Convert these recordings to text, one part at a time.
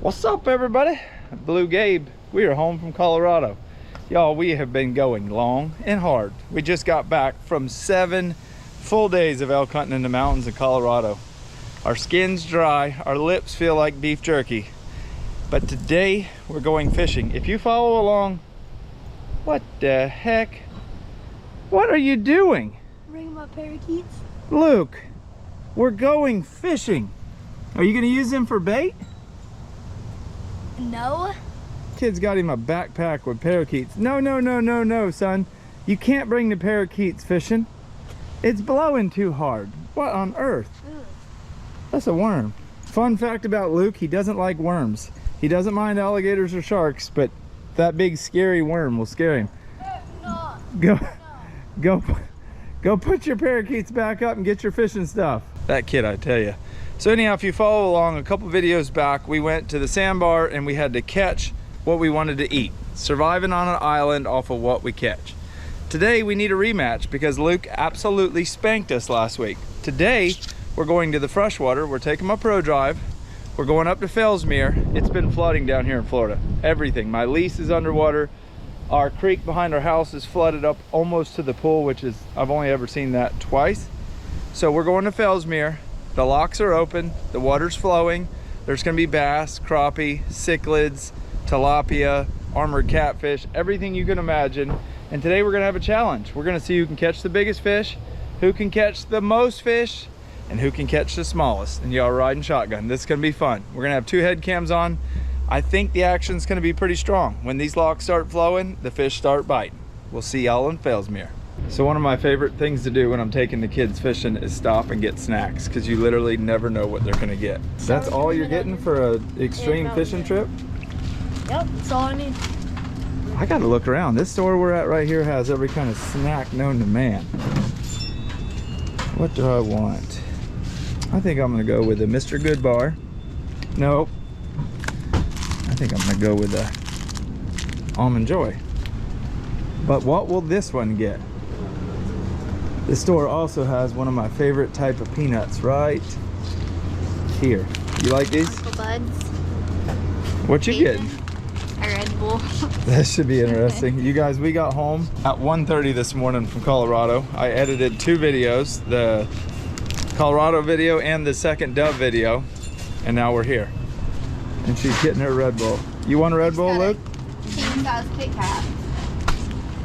What's up, everybody? BlueGabe. We are home from Colorado. Y'all, we have been going long and hard. We just got back from 7 full days of elk hunting in the mountains in Colorado. Our skin's dry, our lips feel like beef jerky. But today we're going fishing. If you follow along, what the heck? What are you doing? Bring my parakeets. Luke, we're going fishing. Are you gonna use them for bait? No. Kid's got him a backpack with parakeets. No, son. You can't bring the parakeets fishing. It's blowing too hard. What on earth? Ugh. That's a worm. Fun fact about Luke, he doesn't like worms. He doesn't mind alligators or sharks, but that big scary worm will scare him. No. Go put your parakeets back up and get your fishing stuff. That kid, I tell you. So anyhow, if you follow along, a couple videos back, we went to the sandbar and we had to catch what we wanted to eat. Surviving on an island off of what we catch. Today, we need a rematch because Luke absolutely spanked us last week. Today, we're going to the freshwater. We're taking my pro drive. We're going up to Fellsmere. It's been flooding down here in Florida. Everything. My lease is underwater. Our creek behind our house is flooded up almost to the pool, which is, I've only ever seen that twice. So we're going to Fellsmere. The locks are open, the water's flowing. There's gonna be bass, crappie, cichlids, tilapia, armored catfish, everything you can imagine. And today we're gonna have a challenge. We're gonna see who can catch the biggest fish, who can catch the most fish, and who can catch the smallest. And y'all riding shotgun. This is gonna be fun. We're gonna have 2 head cams on. I think the action's gonna be pretty strong. When these locks start flowing, the fish start biting. We'll see y'all in Fellsmere. So one of my favorite things to do when I'm taking the kids fishing is stop and get snacks, because you literally never know what they're gonna get. That's all you're getting for an extreme fishing trip? Yep, that's all I need. I gotta look around. This store we're at right here has every kind of snack known to man. What do I want? I think I'm gonna go with the Mr. Good Bar. Nope. I think I'm gonna go with the Almond Joy. But what will this one get? This store also has one of my favorite type of peanuts right here. You like these? Uncle Bud's. What you getting? A Red Bull. That should be interesting. You guys, we got home at 1:30 this morning from Colorado. I edited 2 videos, the Colorado video and the second dove video, and now we're here. And she's getting her Red Bull. You want a Red Bull, Luke? King size Kit Kat.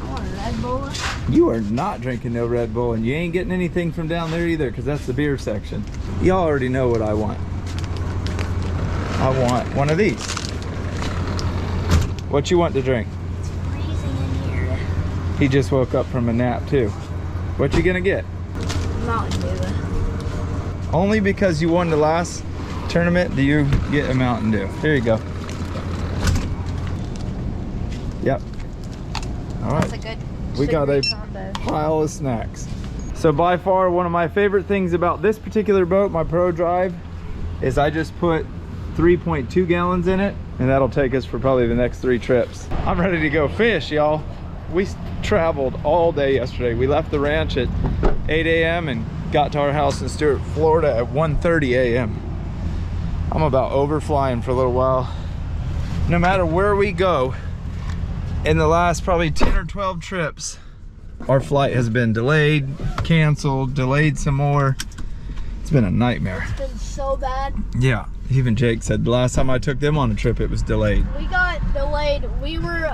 I want a Red Bull. You are not drinking no Red Bull, and you ain't getting anything from down there either, because that's the beer section. Y'all already know what I want. I want one of these. What you want to drink? It's freezing in here. He just woke up from a nap too. What you gonna get? Mountain Dew. Only because you won the last tournament do you get a Mountain Dew. Here you go. Yep. All right. That's a good. We got a combo. pile of snacks. So by far one of my favorite things about this particular boat, my Pro Drive, is I just put 3.2 gallons in it, and that'll take us for probably the next 3 trips. I'm ready to go fish, y'all. We traveled all day yesterday. We left the ranch at 8 a.m. and got to our house in Stuart, Florida at 1:30 a.m. I'm about overflying for a little while. No matter where we go, in the last probably 10 or 12 trips, our flight has been delayed, canceled, delayed some more. It's been a nightmare. It's been so bad. Yeah, even Jake said the last time I took them on a trip, it was delayed. We got delayed. We were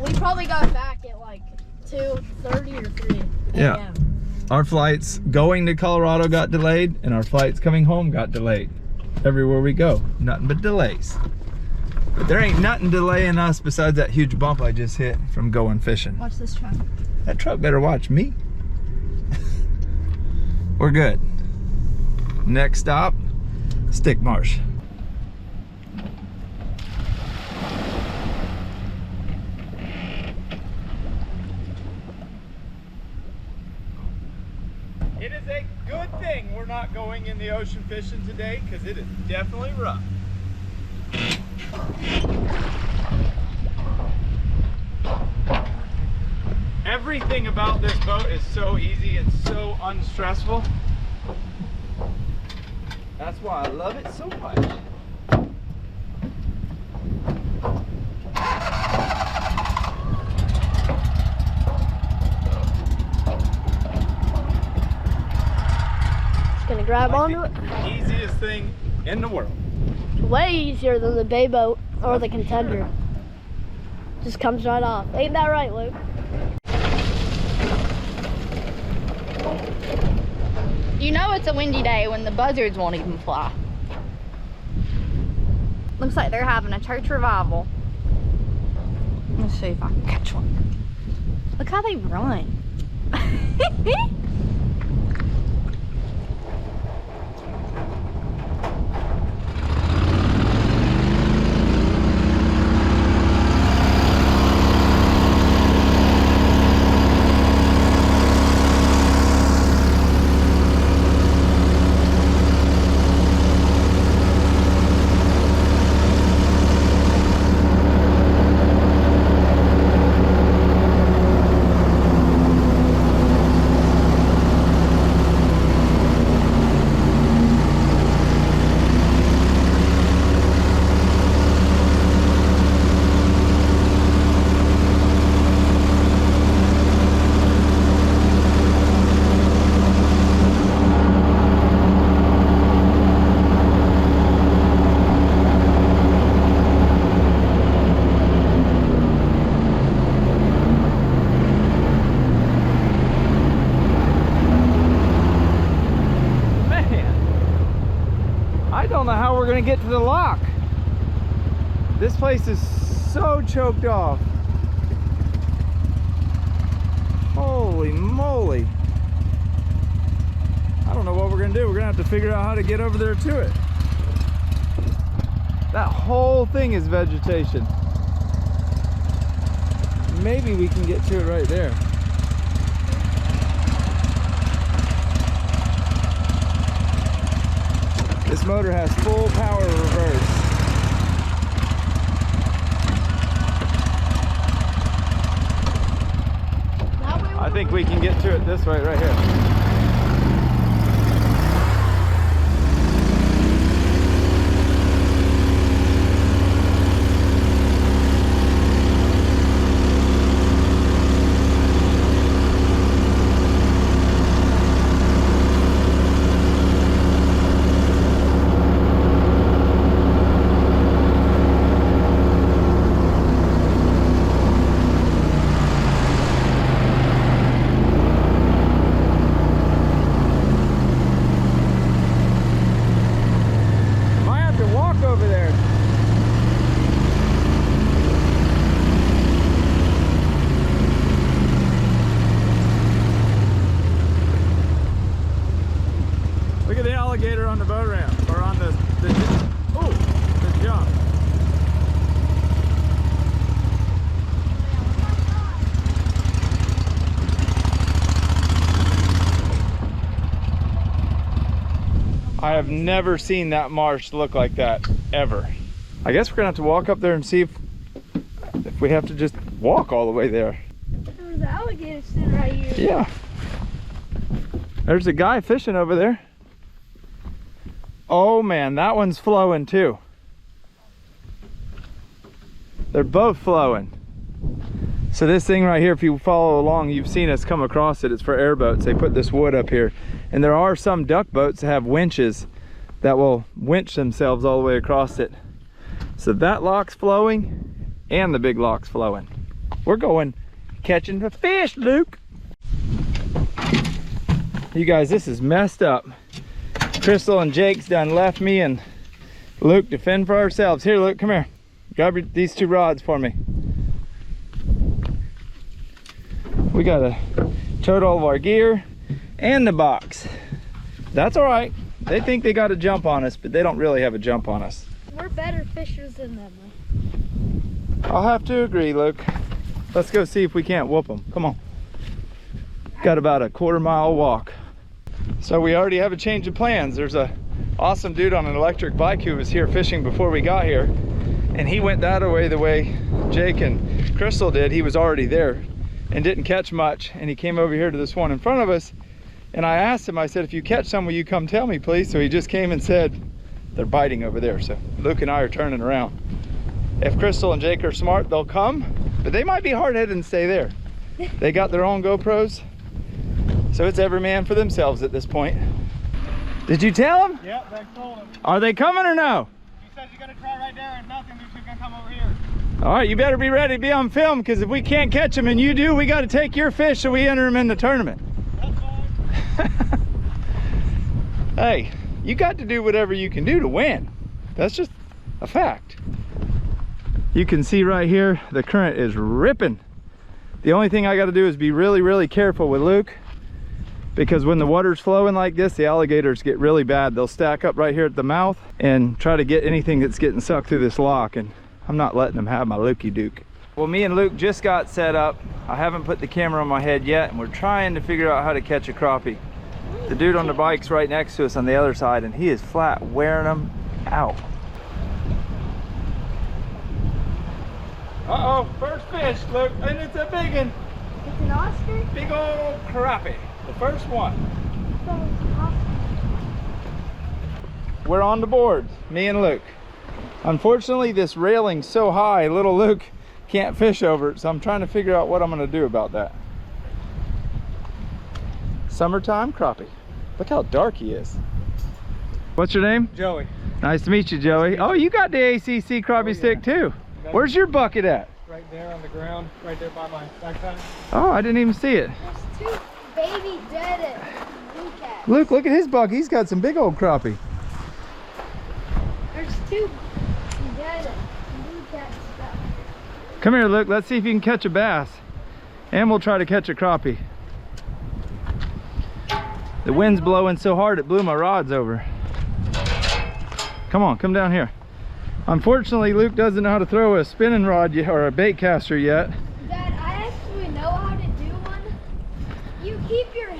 we probably got back at like 2:30 or 3 a.m. Yeah. Our flights going to Colorado got delayed, and our flights coming home got delayed. Everywhere we go, nothing but delays. But there ain't nothing delaying us besides that huge bump I just hit from going fishing. Watch this truck. That truck better watch me. We're good. Next stop, Stick Marsh. It is a good thing we're not going in the ocean fishing today, because it is definitely rough. Everything about this boat is so easy and so unstressful. That's why I love it so much. and grab onto it. Easiest thing in the world. Way easier than the bay boat or the contender. Just comes right off. Ain't that right, Luke? You know it's a windy day when the buzzards won't even fly. Looks like they're having a church revival. Let's see if I can catch one. Look how they run. We're gonna get to the lock. This place is so choked off. Holy moly. I don't know what we're gonna do. We're gonna have to figure out how to get over there to it. That whole thing is vegetation. Maybe we can get to it right there. This motor has full power reverse. I think we can get to it this way right here. On the boat ramp, or on the jump. I have never seen that marsh look like that, ever. I guess we're gonna have to walk up there and see if we have to just walk all the way there. There's an alligator sitting right here. Yeah. There's a guy fishing over there. Oh man, that one's flowing too. They're both flowing. So this thing right here, if you follow along, you've seen us come across it. It's for airboats. They put this wood up here. And there are some duck boats that have winches that will winch themselves all the way across it. So that lock's flowing and the big lock's flowing. We're going catching the fish, Luke. You guys, this is messed up. Crystal and Jake's done left me and Luke to fend for ourselves. Here, Luke, come here. Grab these two rods for me. We gotta tote all of our gear and the box. That's all right. They think they got a jump on us, but they don't really have a jump on us. We're better fishers than them. I'll have to agree, Luke. Let's go see if we can't whoop them. Come on. Got about a quarter-mile walk. So we already have a change of plans. There's a awesome dude on an electric bike who was here fishing before we got here, and he went that way the way Jake and Crystal did. He was already there and didn't catch much, and he came over here to this one in front of us, and I asked him, I said, if you catch some, will you come tell me, please? So he just came and said they're biting over there. So Luke and I are turning around. If Crystal and Jake are smart, they'll come, but they might be hard-headed and stay there. They got their own GoPros. So it's every man for themselves at this point. Did you tell him? Yep, I told him. Are they coming or no? He says you're gonna try right there and nothing, he's gonna come over here. All right, you better be ready to be on film, because if we can't catch them and you do, we got to take your fish so we enter them in the tournament. That's fine. Hey, you got to do whatever you can do to win. That's just a fact. You can see right here, the current is ripping. The only thing I got to do is be really, really careful with Luke, because when the water's flowing like this, the alligators get really bad. They'll stack up right here at the mouth and try to get anything that's getting sucked through this lock, and I'm not letting them have my Lukey Duke. Well, me and Luke just got set up. I haven't put the camera on my head yet, and we're trying to figure out how to catch a crappie. The dude on the bike's right next to us on the other side, and he is flat wearing them out. Uh-oh, first fish, Luke, and it's a big one. It's an Oscar? Big old crappie, the first one. We're on the board, me and Luke. Unfortunately, this railing's so high, little Luke can't fish over it, so I'm trying to figure out what I'm gonna do about that. Summertime crappie. Look how dark he is. What's your name? Joey. Nice to meet you, Joey. Oh, you got the ACC crappie stick too. Where's your bucket at? Right there on the ground, right there by my backside. Oh, I didn't even see it. There's two baby dead blue cats. Luke, look at his bucket. He's got some big old crappie. There's two dead blue cats stuff. Come here, Luke. Let's see if you can catch a bass. And we'll try to catch a crappie. The wind's blowing so hard it blew my rods over. Come on, come down here. Unfortunately, Luke doesn't know how to throw a spinning rod yet, or a bait caster yet. Dad, I actually know how to do one. You keep your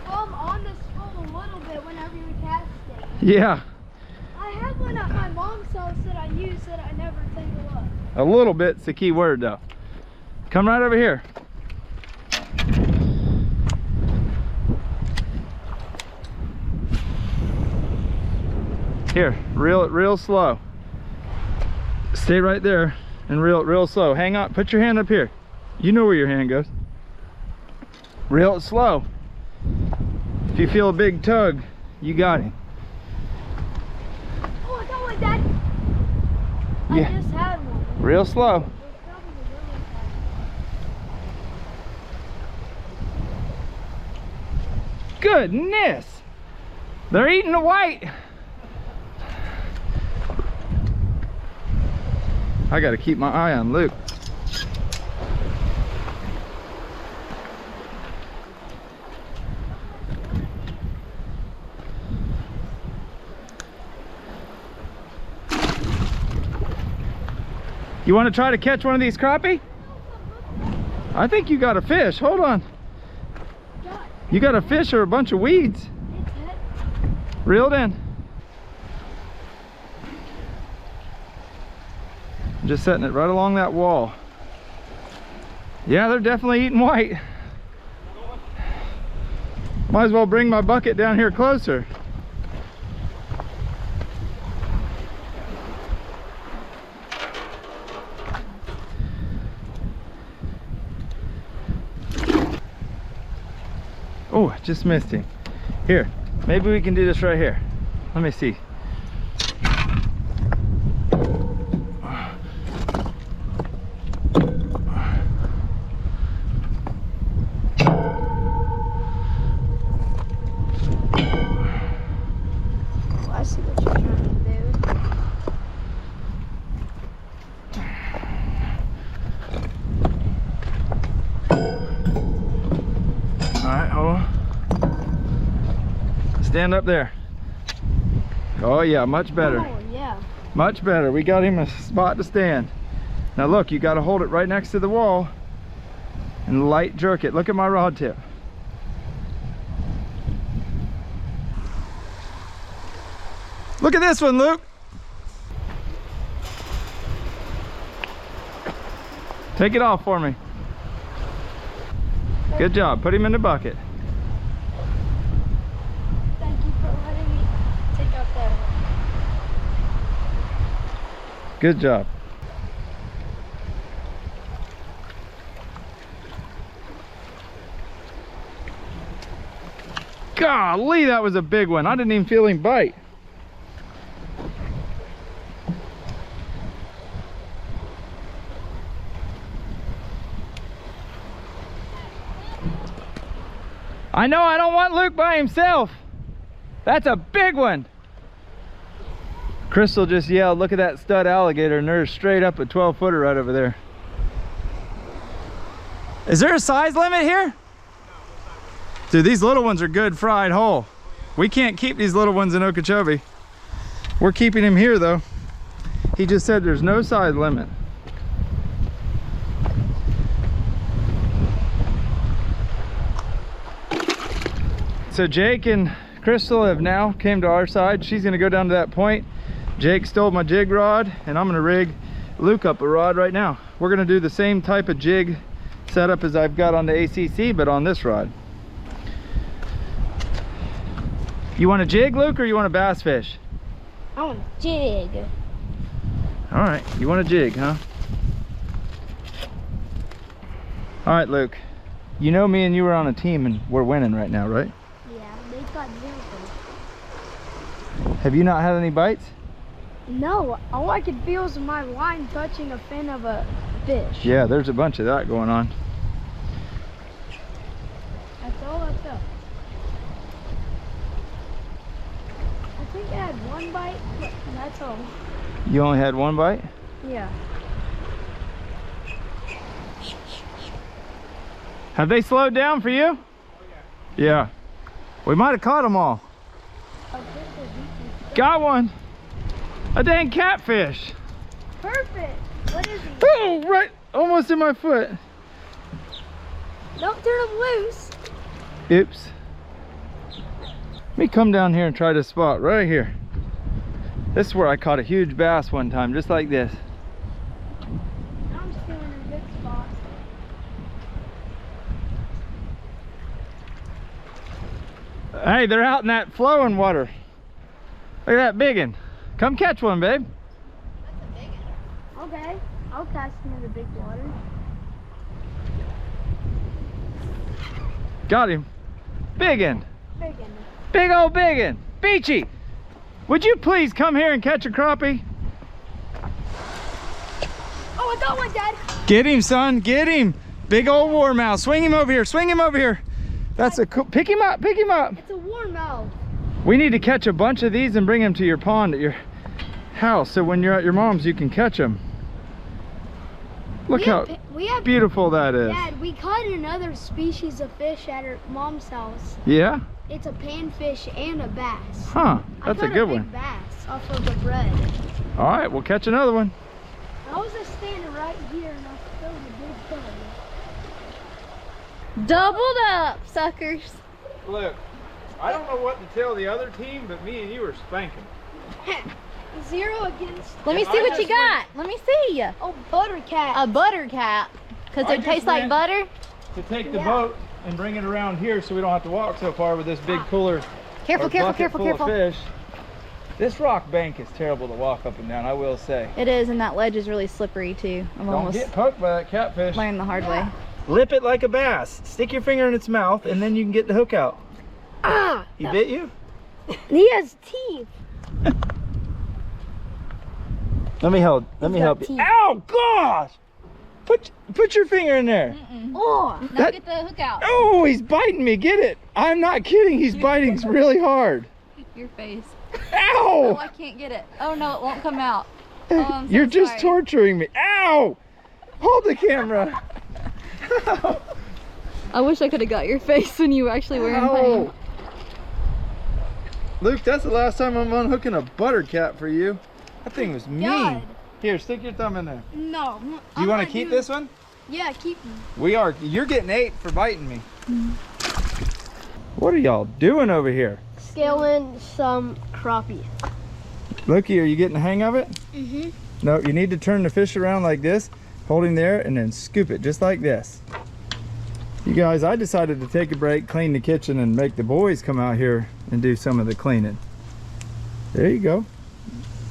thumb on the spool a little bit whenever you're casting. Yeah, I have one at my mom's house that I use that I never think of. a little bit's the key word though. Come right over here. Here, reel it real slow. Stay right there and reel it real slow. Hang on, put your hand up here. You know where your hand goes. Reel it slow. If you feel a big tug, you got him. Oh, I got one, Dad. Yeah. I just had one. Real slow. It was probably really fast. Goodness! They're eating the white. I gotta keep my eye on Luke. You want to try to catch one of these crappie? I think you got a fish. Hold on. You got a fish or a bunch of weeds? Reeled in. I'm just setting it right along that wall. Yeah, they're definitely eating white. Might as well bring my bucket down here closer. Oh, just missed him. Here, maybe we can do this right here. Let me see. I see what you're trying to do. Alright, hold on. Stand up there. Oh yeah, much better. Oh, yeah. Much better. We got him a spot to stand. Now look, you got to hold it right next to the wall and light jerk it. Look at my rod tip. Look at this one, Luke. Take it off for me. Good job. Put him in the bucket. Thank you for letting me take out that. Good job. Golly, that was a big one. I didn't even feel him bite. I know I don't want Luke by himself. That's a big one. Crystal just yelled, look at that stud alligator, and there's straight up a 12-footer right over there. Is there a size limit here? Dude, these little ones are good fried whole. We can't keep these little ones in Okeechobee. We're keeping him here though. He just said there's no size limit. So Jake and Crystal have now came to our side. She's gonna go down to that point. Jake stole my jig rod, and I'm gonna rig Luke up a rod right now. We're gonna do the same type of jig setup as I've got on the ACC, but on this rod. You want a jig, Luke, or you want a bass fish? I want a jig. All right, you want a jig, huh? All right, Luke. You know me and you were on a team and we're winning right now, right? Yeah, they got jumping. Have you not had any bites? No, all I could feel was my line touching a fin of a fish. Yeah, there's a bunch of that going on. That's all I felt. I think I had one bite, but that's all. You only had one bite? Yeah. Have they slowed down for you? Oh, yeah. Yeah. We might have caught them all. Got one. A dang catfish. Perfect. What is he? Oh, right. Almost in my foot. Don't turn him loose. Oops. Let me come down here and try this spot right here. This is where I caught a huge bass one time, just like this. I'm just feeling a good spot. Hey, they're out in that flowing water. Look at that biggin. Come catch one, babe. Okay, I'll cast him in the big water. Got him. Biggin. Big one. Big old biggin. Beachy, would you please come here and catch a crappie? Oh, I got one, Dad. Get him, son. Get him. Big old warmouth. Swing him over here. Swing him over here. That's a cool. Pick him up. Pick him up. It's a warmouth. We need to catch a bunch of these and bring them to your pond at your house, so when you're at your mom's you can catch them. Look how beautiful that is. Dad, we caught another species of fish at her mom's house. Yeah? It's a panfish and a bass. Huh. That's a good big one. Bass off of the bread. All right, we'll catch another one. I was just standing right here and I felt a big bug. Doubled up, suckers. Look, I don't know what to tell the other team, but me and you are spanking. 0 against. Let me see what you got. Let me see. Oh, butter cat. A butter cap. Because I it just tastes like went- butter. To take the Yeah. boat and bring it around here so we don't have to walk so far with this big cooler. Careful, or careful, bucket careful, full careful. of fish. This rock bank is terrible to walk up and down, I will say. It is, and that ledge is really slippery too. I'm Don't almost get poked by that catfish. learning the hard way. Lip it like a bass. Stick your finger in its mouth and then you can get the hook out. Ah! He bit you? He has teeth. Let me help. Let me got help you. teeth. Ow, gosh! Put your finger in there. Oh! Now That- get the hook out. Oh, he's biting me. Get it? I'm not kidding. He's biting really hard. Your face. Oh, Ow! I can't get it. Oh no, it won't come out. Oh, I'm so You're just sorry. torturing me. Ow! Hold the camera. I wish I could have got your face when you were actually wearing Ow. pain. Luke, that's the last time I'm unhooking a butter cat for you. That thing was mean. God. Here, stick your thumb in there. No. Do you want to keep this one? Yeah, keep him. We are. You're getting 8 for biting me. What are y'all doing over here? Scaling some crappie. Looky, are you getting the hang of it? Mm-hmm. No, you need to turn the fish around like this, hold him there, and then scoop it just like this. You guys, I decided to take a break, clean the kitchen, and make the boys come out here and do some of the cleaning. There you go.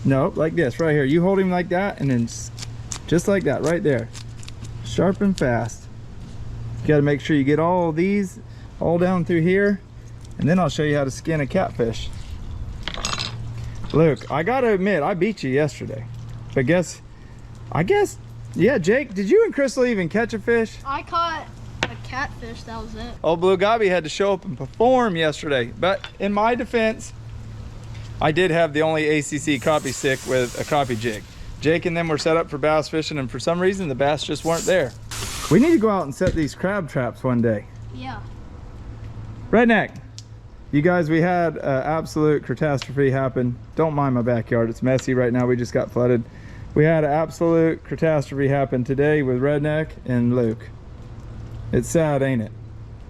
No, like this, right here. You hold him like that, and then just like that, right there. Sharp and fast. You gotta make sure you get all these all down through here, and then I'll show you how to skin a catfish. Luke, I gotta admit, I beat you yesterday. But yeah, Jake, did you and Crystal even catch a fish? I caught a catfish, that was it. Old BlueGabe had to show up and perform yesterday. But in my defense, I did have the only ACC crappie stick with a crappie jig. Jake and them were set up for bass fishing, and for some reason the bass just weren't there. We need to go out and set these crab traps one day. Yeah. Redneck, you guys, we had an absolute catastrophe happen. Don't mind my backyard, it's messy right now, we just got flooded. We had an absolute catastrophe happen today with Redneck and Luke. It's sad, ain't it?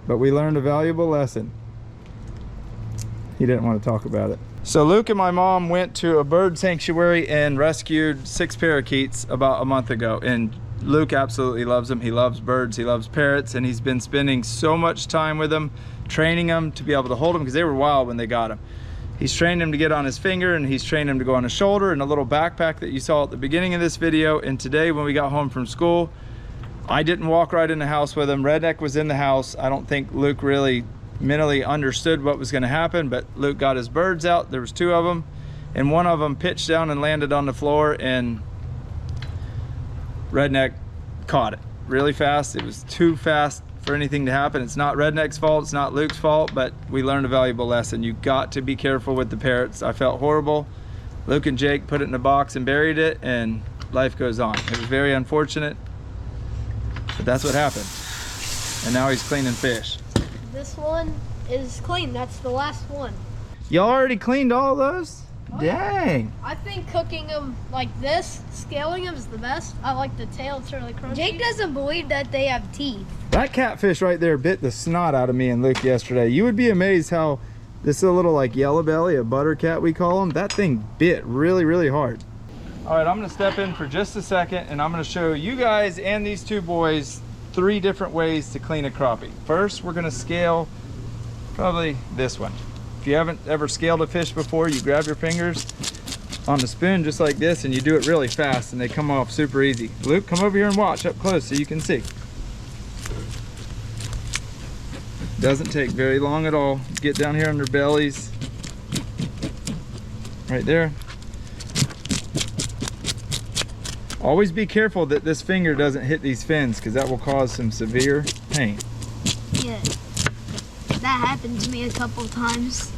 But we learned a valuable lesson. He didn't want to talk about it. So Luke and my mom went to a bird sanctuary and rescued 6 parakeets about a month ago. And Luke absolutely loves them. He loves birds, he loves parrots, and he's been spending so much time with them, training them to be able to hold them because they were wild when they got them. He's trained him to get on his finger, and he's trained him to go on his shoulder in a little backpack that you saw at the beginning of this video. And today when we got home from school, I didn't walk right in the house with him. Redneck was in the house. I don't think Luke really mentally understood what was going to happen, but Luke got his birds out. There was 2 of them, and one of them pitched down and landed on the floor, and Redneck caught it really fast. It was too fast for anything to happen. It's not Redneck's fault, it's not Luke's fault, but we learned a valuable lesson. You got to be careful with the parrots. I felt horrible. Luke and Jake put it in a box and buried it, and life goes on. It was very unfortunate, but that's what happened. And now he's cleaning fish. This one is clean. That's the last one. Y'all already cleaned all those? Oh, dang. I think cooking them like this, scaling them is the best. I like the tail, it's really crunchy. Jake doesn't believe that they have teeth. That catfish right there bit the snot out of me and Luke yesterday. You would be amazed how this is a little like yellow belly, a butter cat we call them. That thing bit really, really hard. All right, I'm gonna step in for just a second and I'm gonna show you guys and these 2 boys 3 different ways to clean a crappie. First, we're gonna scale probably this one. If you haven't ever scaled a fish before, you grab your fingers on the spoon just like this and you do it really fast and they come off super easy. Luke, come over here and watch up close so you can see. Doesn't take very long at all. Get down here on their bellies. Right there. Always be careful that this finger doesn't hit these fins because that will cause some severe pain. Yeah, that happened to me a couple times.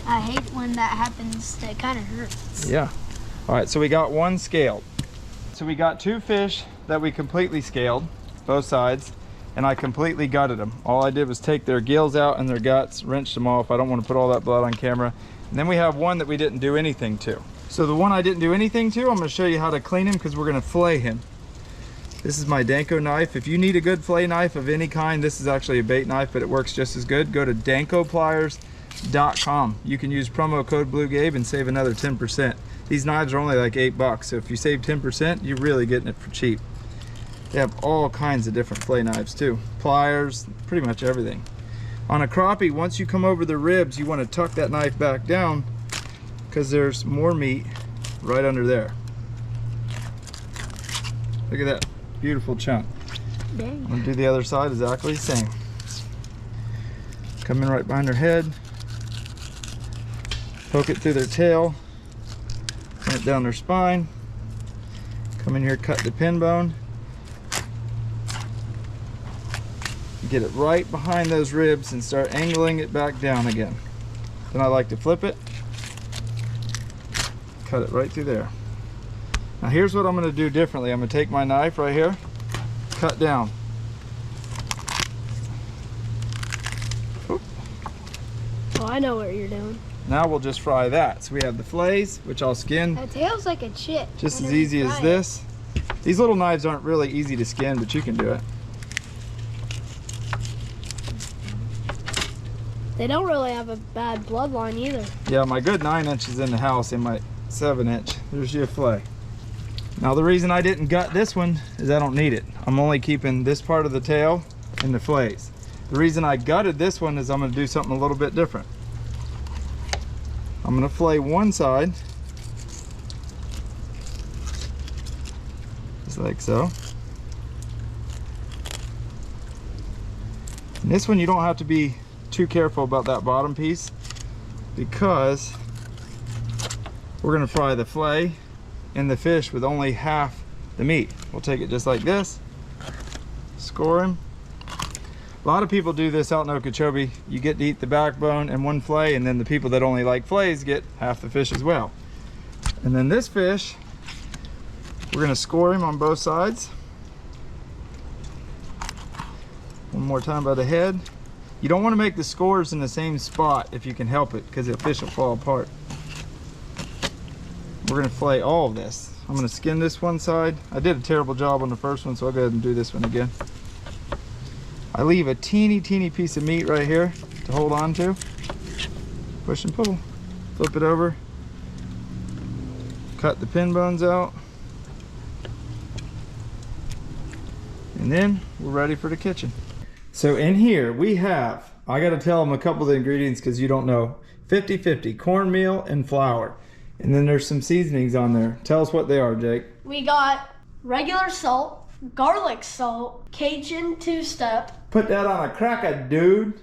I hate when that happens. It kind of hurts. Yeah. All right, so we got 1 scaled. So we got 2 fish that we completely scaled, both sides, and I completely gutted them. All I did was take their gills out and their guts, wrenched them off. I don't want to put all that blood on camera. And then we have one that we didn't do anything to. So the one I didn't do anything to, I'm going to show you how to clean him because we're going to fillet him. This is my Danko knife. If you need a good fillet knife of any kind, this is actually a bait knife, but it works just as good. Go to dankopliers.com. You can use promo code BlueGabe and save another 10%. These knives are only like $8, so if you save 10%, you're really getting it for cheap. They have all kinds of different fillet knives too. Pliers, pretty much everything. On a crappie, once you come over the ribs, you want to tuck that knife back down because there's more meat right under there. Look at that beautiful chunk. Dang. I'm gonna do the other side exactly the same. Come in right behind their head, poke it through their tail, run it down their spine, come in here, cut the pin bone, get it right behind those ribs and start angling it back down again. Then I like to flip it, cut it right through there. Now here's what I'm going to do differently. I'm going to take my knife right here, cut down. Oop. Oh, I know what you're doing. Now we'll just fry that. So we have the fillets, which I'll skin That tail's like a chip. just as easy as this. These little knives aren't really easy to skin, but you can do it. They don't really have a bad bloodline either. Yeah, my good 9-inch is in the house, and my 7-inch. There's your fillet. Now the reason I didn't gut this one is I don't need it. I'm only keeping this part of the tail and the fillets. The reason I gutted this one is I'm going to do something a little bit different. I'm going to fillet one side, just like so. And this one you don't have to be too careful about that bottom piece because we're gonna fry the fillet and the fish with only half the meat. We'll take it just like this, score him. A lot of people do this out in Okeechobee. You get to eat the backbone and one fillet, and then the people that only like fillets get half the fish as well. And then this fish, we're gonna score him on both sides. One more time by the head. You don't want to make the scores in the same spot if you can help it, because the fish will fall apart. We're gonna fillet all of this. I'm gonna skin this one side. I did a terrible job on the first one, so I'll go ahead and do this one again. I leave a teeny piece of meat right here to hold on to. Push and pull. Flip it over. Cut the pin bones out. And then we're ready for the kitchen. So in here we have, I gotta tell them a couple of the ingredients because you don't know, 50-50 cornmeal and flour. And then there's some seasonings on there. Tell us what they are, Jake. We got regular salt, garlic salt, Cajun two-step. Put that on a cracker, dude.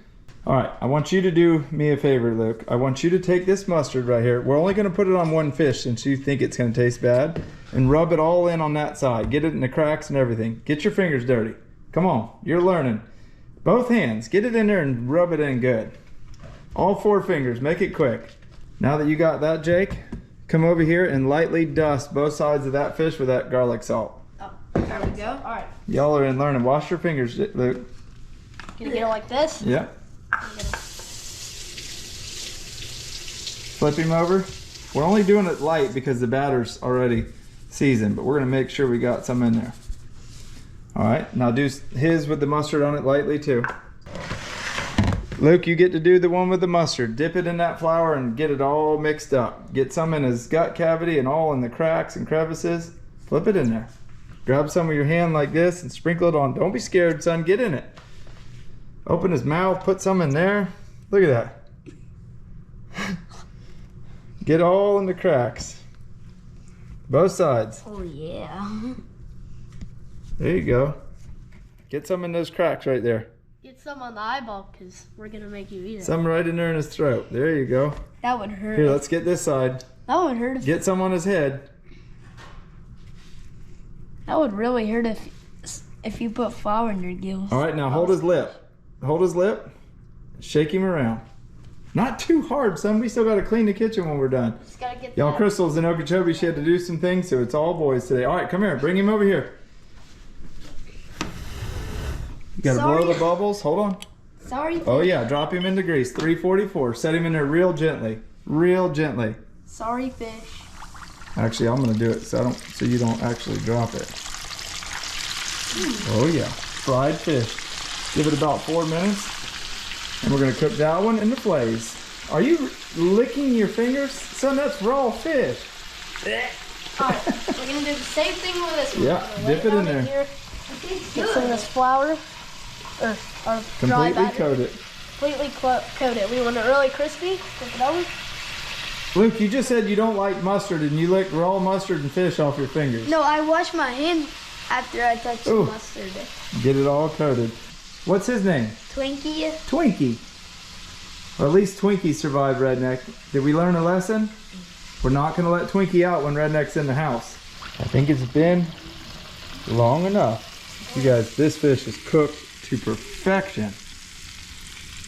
All right, I want you to do me a favor, Luke. I want you to take this mustard right here. We're only gonna put it on one fish since you think it's gonna taste bad, and rub it all in on that side. Get it in the cracks and everything. Get your fingers dirty. Come on, you're learning. Both hands, get it in there and rub it in good. All 4 fingers, make it quick. Now that you got that, Jake, come over here and lightly dust both sides of that fish with that garlic salt. Oh, there we go. All right. Y'all are in learning. Wash your fingers, Luke. Gonna get it like this? Yeah. Flip him over. We're only doing it light because the batter's already seasoned, but we're gonna make sure we got some in there. All right, now do his with the mustard on it lightly too. Luke, you get to do the one with the mustard. Dip it in that flour and get it all mixed up. Get some in his gut cavity and all in the cracks and crevices. Flip it in there. Grab some with your hand like this and sprinkle it on. Don't be scared, son, get in it. Open his mouth, put some in there. Look at that. Get all in the cracks. Both sides. Oh yeah. There you go. Get some in those cracks right there. Get some on the eyeball because we're gonna make you eat it. Some right in there in his throat. There you go. That would hurt. Here, let's get this side. That would hurt. Get some on his head. That would really hurt if you put flour in your gills. All right, now hold his lip. Hold his lip. Shake him around. Not too hard, son. We still got to clean the kitchen when we're done. Just gotta get Y'all, that. Crystal's in Okeechobee. She had to do some things, so it's all boys today. All right, come here. Bring him over here. You got to blow the bubbles. Hold on. Sorry. Oh, yeah. Drop him into grease. 344. Set him in there real gently. Real gently. Sorry, fish. Actually, I'm going to do it so you don't actually drop it. Oh, yeah. Fried fish. Give it about 4 minutes. And we're going to cook that one in the fillets. Are you licking your fingers? Son, that's raw fish. Alright, we're going to do the same thing with this one. Yeah, dip it in there. Here. Get some of this flour. Or dry Completely batter. coat it. Completely coat it. We want it really crispy. Flip it over. Luke, you just said you don't like mustard and you lick raw mustard and fish off your fingers. No, I washed my hand after I touched the mustard. Get it all coated. What's his name? Twinkie. Twinkie. Or at least Twinkie survived Redneck. Did we learn a lesson? We're not going to let Twinkie out when Redneck's in the house. I think it's been long enough. You guys, this fish is cooked to perfection.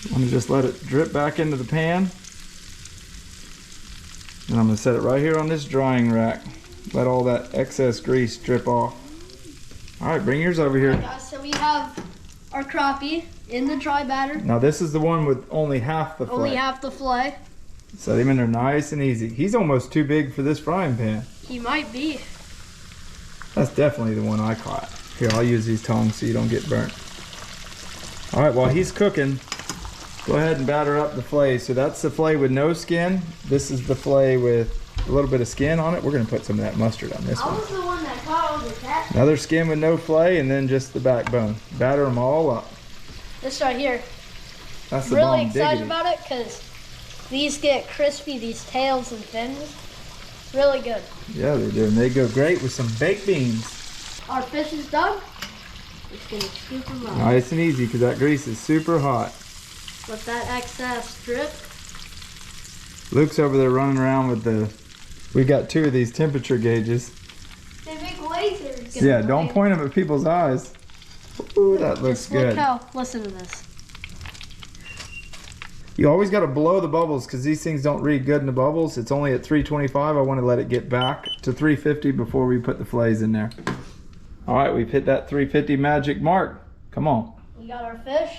I'm going to just let it drip back into the pan. And I'm going to set it right here on this drying rack. Let all that excess grease drip off. All right, bring yours over here. Alright guys, so we have our crappie in the dry batter. Now this is the one with only half the fillet. Only half the fillet. Set him in there nice and easy. He's almost too big for this frying pan. He might be. That's definitely the one I caught. Here, I'll use these tongs so you don't get burnt. All right, while he's cooking, go ahead and batter up the fillet. So that's the fillet with no skin. This is the fillet with a little bit of skin on it. We're gonna put some of that mustard on this I one. was the one that caught all the cat. Another skin with no fillet and then just the backbone. Batter them all up. This right here. That's the Really bomb excited diggity. about it because these get crispy, these tails and fins. Really good. Yeah, they do. And they go great with some baked beans. Our fish is done. It's gonna scoop them up. Nice and easy because that grease is super hot. Let that excess drip. Luke's over there running around with the, we got 2 of these temperature gauges. They make lasers. Yeah, don't point them at people's eyes. Ooh, that looks Just good. look how, listen to this. You always got to blow the bubbles because these things don't read good in the bubbles. It's only at 325. I want to let it get back to 350 before we put the fillets in there. All right, we've hit that 350 magic mark. Come on. We got our fish.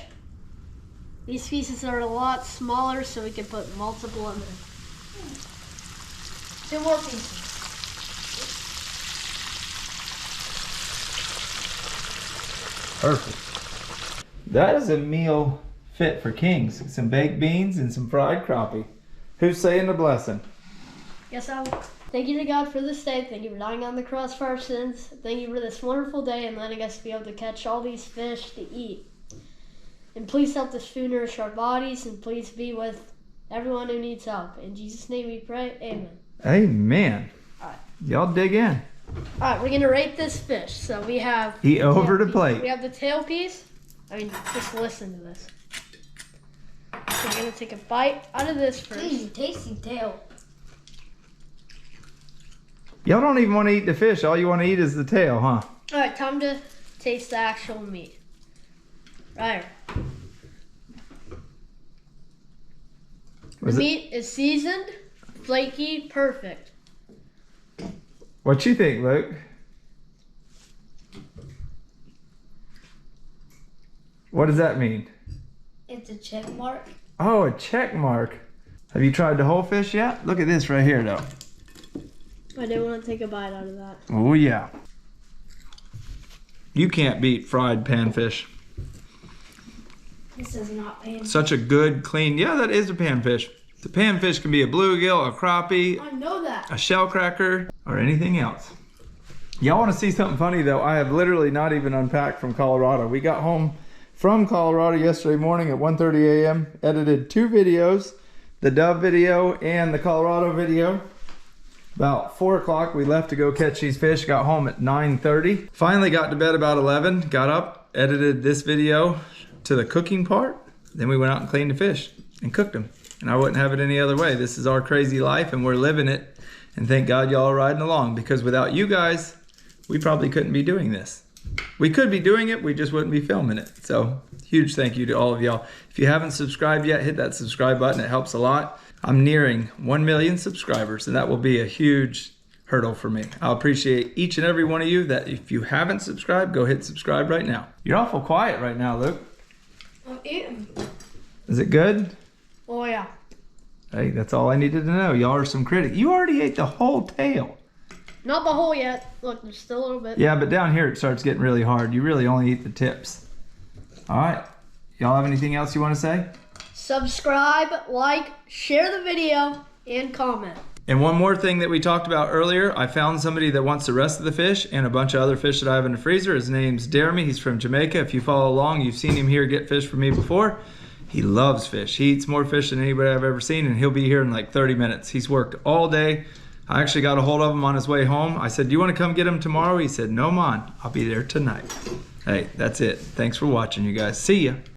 These pieces are a lot smaller, so we can put multiple in there. 2 more pieces. Perfect. That is a meal fit for kings. Some baked beans and some fried crappie. Who's saying the blessing? Yes, I will. Thank you to God for this day. Thank you for dying on the cross for our sins. Thank you for this wonderful day and letting us be able to catch all these fish to eat. And please help this food nourish our bodies, and please be with everyone who needs help. In Jesus' name we pray, amen. Amen. All right. Y'all dig in. All right, we're going to rate this fish. So we have... Eat over the piece. plate. We have the tail piece. I mean, just listen to this. So we're going to take a bite out of this first. Tasty tail. Y'all don't even want to eat the fish. All you want to eat is the tail, huh? All right, time to taste the actual meat. Right. The meat is seasoned, flaky, perfect. What you think, Luke? What does that mean? It's a check mark. Oh, a check mark. Have you tried the whole fish yet? Look at this right here, though. I didn't want to take a bite out of that. Oh, yeah. You can't beat fried panfish. This is not pan. Such a good, clean, yeah, that is a panfish. The panfish can be a bluegill, a crappie, I know that. a shell cracker, or anything else. Y'all want to see something funny, though? I have literally not even unpacked from Colorado. We got home from Colorado yesterday morning at 1:30 a.m. Edited 2 videos, the Dove video and the Colorado video. About 4 o'clock, we left to go catch these fish. Got home at 9:30. Finally got to bed about 11. Got up, edited this video to the cooking part. Then we went out and cleaned the fish and cooked them. And I wouldn't have it any other way. This is our crazy life and we're living it. And thank God y'all are riding along, because without you guys, we probably couldn't be doing this. We could be doing it, we just wouldn't be filming it. So huge thank you to all of y'all. If you haven't subscribed yet, hit that subscribe button. It helps a lot. I'm nearing 1 million subscribers, and that will be a huge hurdle for me. I'll appreciate each and every one of you that if you haven't subscribed, go hit subscribe right now. You're awful quiet right now, Luke. I'm eating. Is it good? Oh, yeah. Hey, that's all I needed to know. Y'all are some critics. You already ate the whole tail. Not the whole yet. Look, there's still a little bit. Yeah, but down here it starts getting really hard. You really only eat the tips. All right. Y'all have anything else you want to say? Subscribe, like, share the video, and comment. And one more thing that we talked about earlier, I found somebody that wants the rest of the fish and a bunch of other fish that I have in the freezer. His name's Jeremy. He's from Jamaica. If you follow along, you've seen him here get fish from me before. He loves fish. He eats more fish than anybody I've ever seen, and he'll be here in like 30 minutes. He's worked all day. I actually got a hold of him on his way home. I said, do you want to come get him tomorrow? He said, no, man, I'll be there tonight. Hey, that's it. Thanks for watching, you guys. See ya.